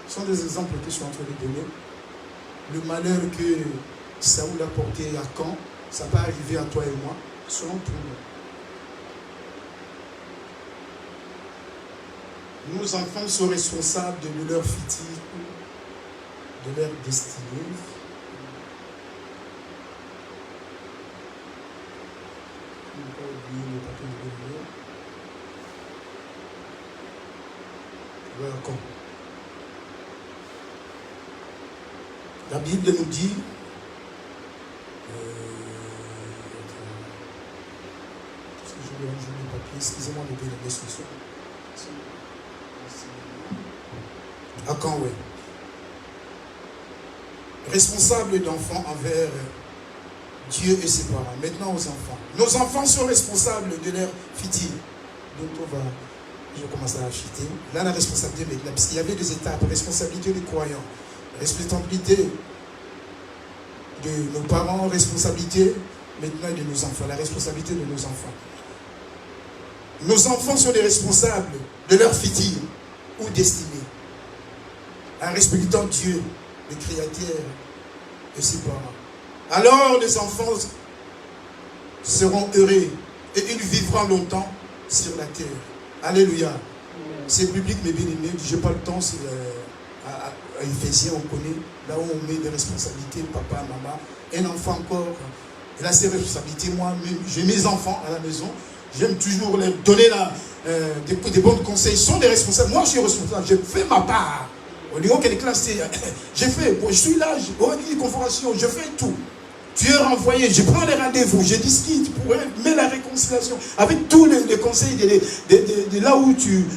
Ce sont des exemples que je suis en train de donner. Le malheur que Saoul a porté à Caen, ça va arriver à toi et moi. Soyons prudents. Nos enfants sont responsables de leur futur, de leur destinée. On ne peut pas oublier le papier de Dieu. Welcome. La Bible nous dit, est-ce que je vais ranger le papier? Excusez-moi de donner les solutions. À quand, oui. Responsable d'enfants envers Dieu et ses parents. Maintenant aux enfants. Nos enfants sont responsables de leur futur. Donc je vais commencer à acheter. Là, la responsabilité maintenant, parce qu'il y avait des étapes. Responsabilité des croyants. Responsabilité de nos parents. Responsabilité maintenant de nos enfants. La responsabilité de nos enfants. Nos enfants sont les responsables de leur futur ou destinée. En respectant Dieu, le Créateur et ses parents. Alors les enfants seront heureux et ils vivront longtemps sur la terre. Alléluia. C'est biblique, mais bien aimé. Je n'ai pas le temps. À Éphésiens, on connaît. Là où on met des responsabilités, papa, maman. Un enfant encore. Et là, c'est responsabilité. Moi, j'ai mes enfants à la maison. J'aime toujours leur donner des bons conseils. Ils sont des responsables. Moi, je suis responsable. Je fais ma part. Au niveau quelle classe, je suis là, au niveau de configuration, je fais tout. Tu es renvoyé, je prends les rendez-vous, je discute pour mettre la réconciliation avec tous les conseils de là où tu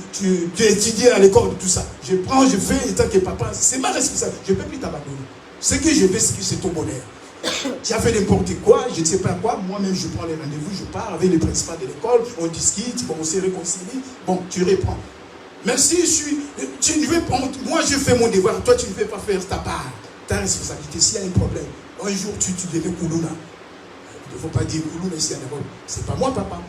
étudies à l'école, tout ça. Je prends, je fais, et tant que papa, c'est ma responsabilité. Je ne peux plus t'abandonner. Ce que je fais, c'est ton bonheur. Tu as fait n'importe quoi, je ne sais pas quoi, moi-même je prends les rendez-vous, je pars avec le principal de l'école, on discute, bon, on se réconcilie, bon, tu reprends. Même si moi je fais mon devoir, toi tu ne veux pas faire ta part, ta responsabilité. S'il y a un problème, un jour tu deviens Koulouna. Il ne faut pas dire Koulouna ici à l'école, c'est pas moi papa.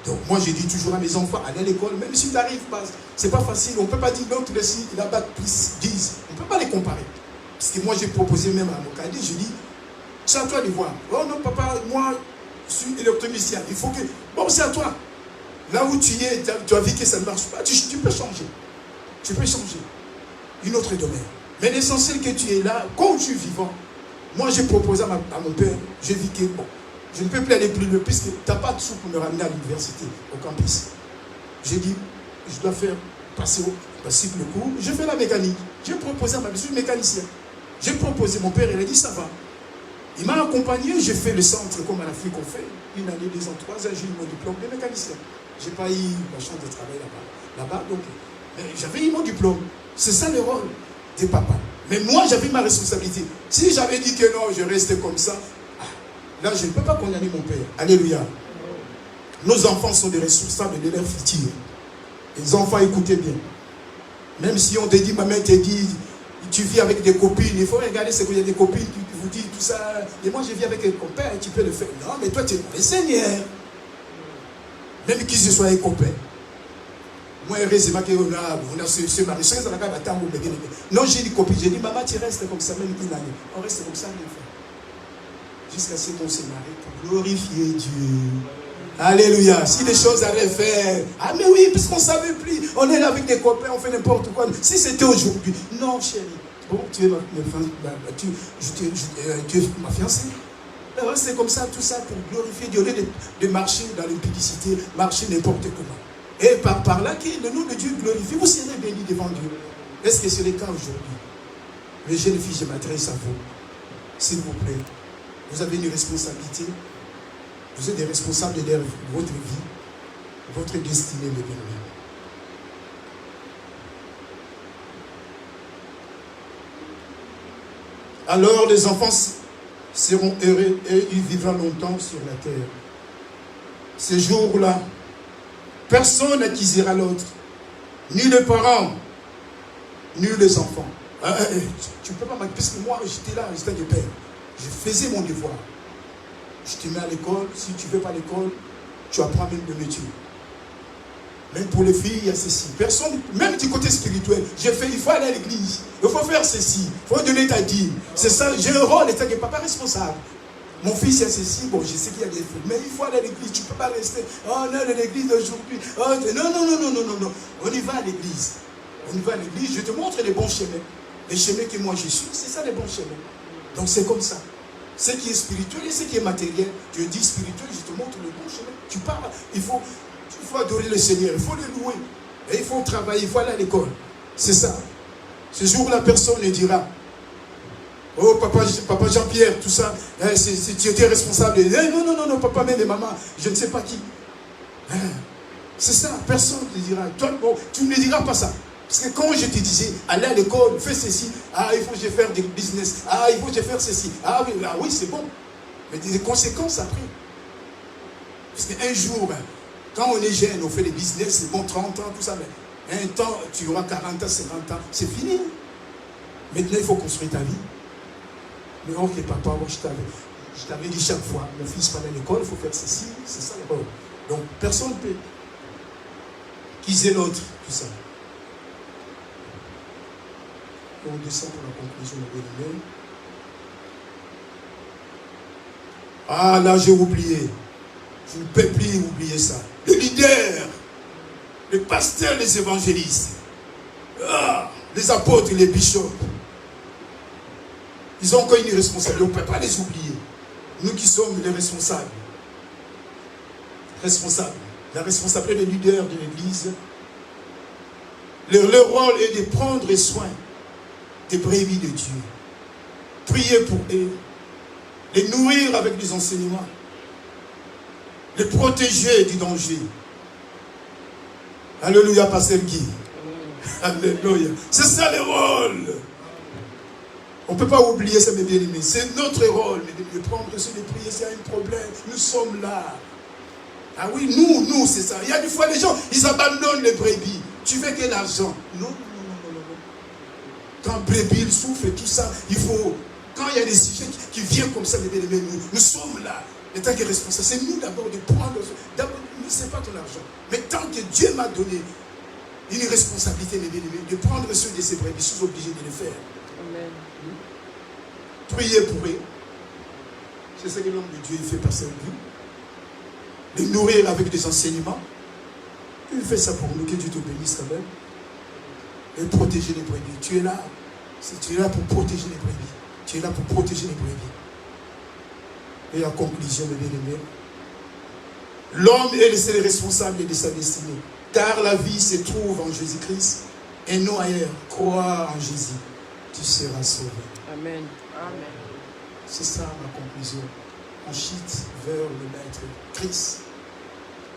Donc moi je dis toujours à mes enfants, allez à l'école, même si tu n'arrives pas, c'est pas facile, on ne peut pas dire l'autre ici, il a bac plus 10, on ne peut pas les comparer. Parce que moi j'ai proposé même à mon cadet, je dis, c'est à toi de voir. Oh non papa, moi je suis électronicien, il faut que... Bon c'est à toi. Là où tu es, tu as vu que ça ne marche pas, tu peux changer. Tu peux changer. Une autre domaine. Mais l'essentiel que tu es là, comme tu es vivant, moi j'ai proposé à mon père, j'ai dit que bon, je ne peux plus aller plus loin, puisque tu n'as pas de sous pour me ramener à l'université, au campus. J'ai dit, je dois faire passer au cycle court, je fais la mécanique. J'ai proposé à je suis mécanicien. J'ai proposé, mon père, il a dit ça va. Il m'a accompagné, j'ai fait le centre comme en Afrique on fait. 1 année, 2 ans, 3 ans, j'ai eu mon diplôme de mécanicien. Je n'ai pas eu la chance de travailler là-bas. Donc, j'avais eu mon diplôme. C'est ça le rôle des papas. Mais moi, j'avais ma responsabilité. Si j'avais dit que non, je restais comme ça, là, je ne peux pas condamner mon père. Alléluia. Nos enfants sont des responsables de leur futur. Les enfants, écoutez bien. Même si on te dit, ma mère te dit, tu vis avec des copines, il faut regarder ce qu'il y a des copines qui vous disent tout ça. Et moi, je vis avec un copain, tu peux le faire. Non, mais toi, tu es le Seigneur. Même qui ce soit un copain. Moi, heureusement qu'on a ce mari. Non, j'ai dit copine, j'ai dit, maman, tu restes comme ça, même 1 année. On reste comme ça, jusqu'à ce qu'on se marie pour glorifier Dieu. Alléluia. Si des choses allaient faire, ah mais oui, puisqu'on ne savait plus, on est là avec des copains, on fait n'importe quoi. Si c'était aujourd'hui, non chérie, bon, tu es ma fiancée. C'est comme ça, tout ça pour glorifier Dieu, au lieu de marcher dans l'impudicité, marcher n'importe comment. Et par là, que le nom de Dieu glorifie, vous serez bénis devant Dieu. Est-ce que c'est le cas aujourd'hui? Les jeunes filles, je m'adresse à vous. S'il vous plaît, vous avez une responsabilité. Vous êtes des responsables de votre vie, votre destinée, mes bien-aimés. Alors les enfants seront heureux et ils vivront longtemps sur la terre. Ce jour-là, personne n'acquisira l'autre, ni les parents, ni les enfants. Tu ne peux pas parce que moi, j'étais là, j'étais de père. Je faisais mon devoir. Je te mets à l'école, si tu ne veux pas l'école, tu apprends même le métier. Même pour les filles, il y a ceci. Personne, même du côté spirituel, il faut aller à l'église, il faut faire ceci, il faut donner ta dîme. C'est ça, j'ai un rôle, et papa responsable. Mon fils, il y a ceci, bon, je sais qu'il y a des filles, mais il faut aller à l'église, tu ne peux pas rester. Oh non, l'église d'aujourd'hui. Oh, non. On y va à l'église. On y va à l'église, je te montre les bons chemins. Les chemins que moi je suis, c'est ça les bons chemins. Donc c'est comme ça. Ce qui est spirituel et ce qui est matériel, Dieu dit spirituel, je te montre le bon chemin. Tu parles, il faut adorer le Seigneur, il faut le louer. Et il faut travailler, il faut aller à l'école. C'est ça. Ce jour-là, personne ne dira, oh papa Jean-Pierre, tout ça, tu étais responsable. Non, papa, même et maman, je ne sais pas qui. C'est ça, personne ne dira. Toi, bon, tu ne diras pas ça. Parce que quand je te disais, allez à l'école, fais ceci, il faut que je fasse des business, il faut que je fasse ceci, oui, c'est bon. Mais des conséquences après. Parce qu'un jour, quand on est jeune, on fait des business, c'est bon, 30 ans, tout ça, mais un temps, tu auras 40 ans, 50 ans, c'est fini. Maintenant, il faut construire ta vie. Mais ok, papa, moi, je t'avais dit chaque fois, mon fils va aller à l'école, il faut faire ceci, c'est ça le rôle. Donc, personne ne peut quiser l'autre, tout ça. On descend pour la conclusion de l'événement. Ah là, j'ai oublié. Je ne peux plus oublier ça. Les leaders, les pasteurs, les évangélistes, les apôtres, les bishops. Ils ont encore une responsabilité. On ne peut pas les oublier. Nous qui sommes les responsables. La responsabilité des leaders de l'Église. Leur rôle est de prendre soin des brebis de Dieu. Priez pour eux. les nourrir avec des enseignements, les protéger du danger. Alléluia, Pasteur Guy. Alléluia. C'est ça le rôle. On ne peut pas oublier ça, mes bien-aimés. C'est notre rôle, de prendre sur les prières s'il y a un problème. Nous sommes là. Ah oui, nous, c'est ça. Il y a des fois, les gens, ils abandonnent les brebis. Tu veux que l'argent? Non. Quand brebis, il souffre et tout ça, il faut... Quand il y a des sujets qui viennent comme ça, mes bien-aimés, nous sommes là. En tant que responsable, c'est nous d'abord de prendre... D'abord, ce n'est pas ton argent. Mais tant que Dieu m'a donné une responsabilité, mes bien-aimés, de prendre soin de ces brebis, je suis obligé de le faire. Amen. Priez pour eux. C'est ce que l'homme de Dieu fait passer au but. Les nourrir avec des enseignements. Il fait ça pour nous, que Dieu te bénisse quand même. Et protéger les brebis. Tu es là. Tu es là pour protéger les brebis. Tu es là pour protéger les brebis. Et en conclusion, mes bien-aimés, l'homme est le seul responsable de sa destinée. Car la vie se trouve en Jésus-Christ et non ailleurs. Crois en Jésus. Tu seras sauvé. Amen. C'est ça ma conclusion. On chute vers le Maître Christ.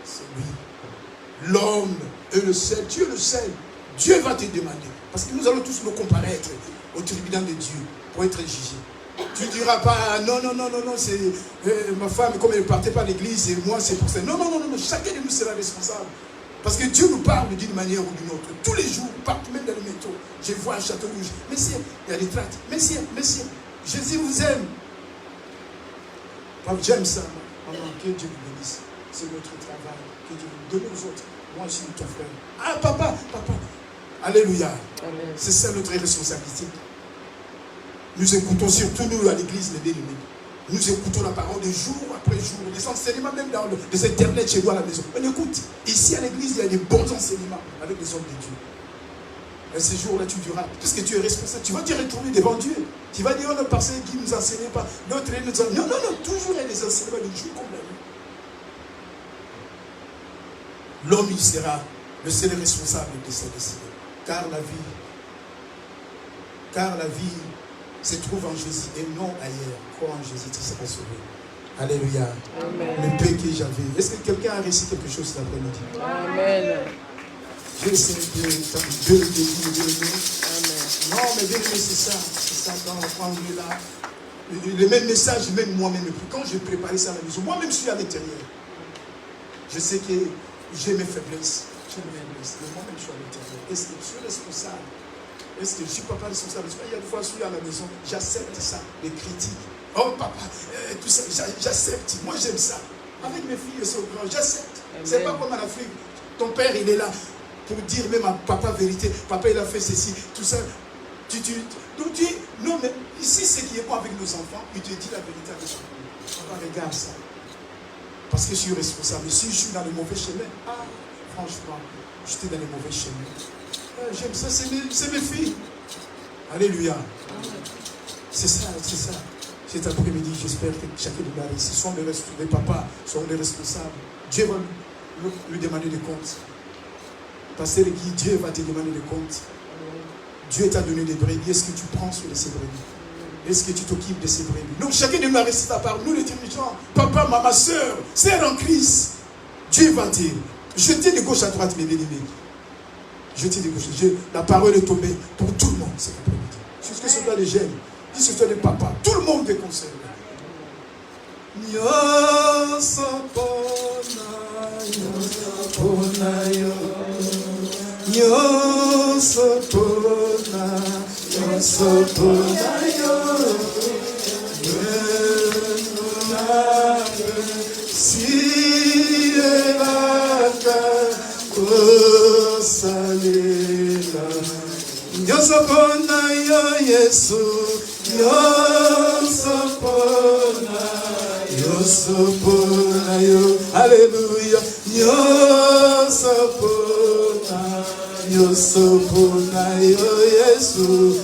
C'est lui. L'homme est le seul. Dieu est le seul. Dieu va te demander. Parce que nous allons tous nous comparaître au tribunal de Dieu pour être jugés. Tu ne diras pas, non, c'est ma femme, comme elle ne partait pas à l'église, et moi c'est pour ça. Non, chacun de nous sera responsable. Parce que Dieu nous parle d'une manière ou d'une autre. Tous les jours, partout, même dans le métro, je vois un château rouge. Messieurs, il y a des tracts. Messieurs, Jésus vous aime. J'aime ça. Maman, que Dieu vous bénisse. C'est notre travail. Que Dieu vous donne aux autres. Moi, je suis ton frère. Ah, papa. Alléluia. Amen. C'est ça notre responsabilité. Nous écoutons surtout nous à l'église, les bien-aimés. Nous écoutons la parole de jour après jour. Les enseignements, même dans les internets chez nous à la maison. On écoute. Ici à l'église, il y a des bons enseignements avec les hommes de Dieu. Et ces jours-là, tu diras, puisque tu es responsable, tu vas te retrouver devant Dieu. Tu vas dire, oh non, parce qu'il ne nous enseignait pas. L'autre, il nous enseigne. Non, toujours il y a des enseignements de jour comme la nuit. L'homme, il sera le seul responsable de sa destinée. Car la vie se trouve en Jésus et non ailleurs. Crois en Jésus, tu seras sauvé. Alléluia. Amen. Le paix que j'avais. Est-ce que quelqu'un a réussi quelque chose cet après-midi? Amen. Je sais que Dieu le bénit. Amen. Non, mais bien aimé, c'est ça quand on prend là. Le même message, même moi-même. Quand je préparais ça à la maison, moi-même je suis à l'intérieur. Je sais que j'ai mes faiblesses. Mais moi-même je suis à l'intérieur. Est-ce que je suis responsable? Est-ce que je ne suis pas responsable? Il y a des fois, je suis à la maison, j'accepte ça, les critiques. Oh papa, tout ça, j'accepte. Moi j'aime ça. Avec mes filles, elles sont grandes, j'accepte. C'est pas comme en Afrique. Ton père, il est là pour dire même à papa vérité. Papa, il a fait ceci, tout ça. Donc tu dis, non, mais ici, ce qui est bon avec nos enfants, il te dit la vérité avec eux. Papa, regarde ça. Parce que je suis responsable. Si je suis dans le mauvais chemin, franchement, j'étais dans le mauvais chemin. J'aime ça, c'est mes filles. Alléluia. C'est ça. Cet après-midi, j'espère que chacun de nous ici sont les papas, sont les responsables. Dieu va lui demander des comptes. Pasteur Guy, Dieu va te demander des comptes. Dieu t'a donné des brebis. Est-ce que tu prends sur ces brebis? Est-ce que tu t'occupes de ces brebis? Donc chacun de nous a récité à part nous les dirigeants. Papa, maman, soeur, sœur en Christ. Dieu va dire. Jetez de gauche à droite, mes bien-aimés. Jetez de gauche. La parole est tombée pour tout le monde cet après-midi. C'est ce que ce soit les jeunes. Si ce soit les papas. Tout le monde est concerné. Alléluia. Yosopona yo Yesu.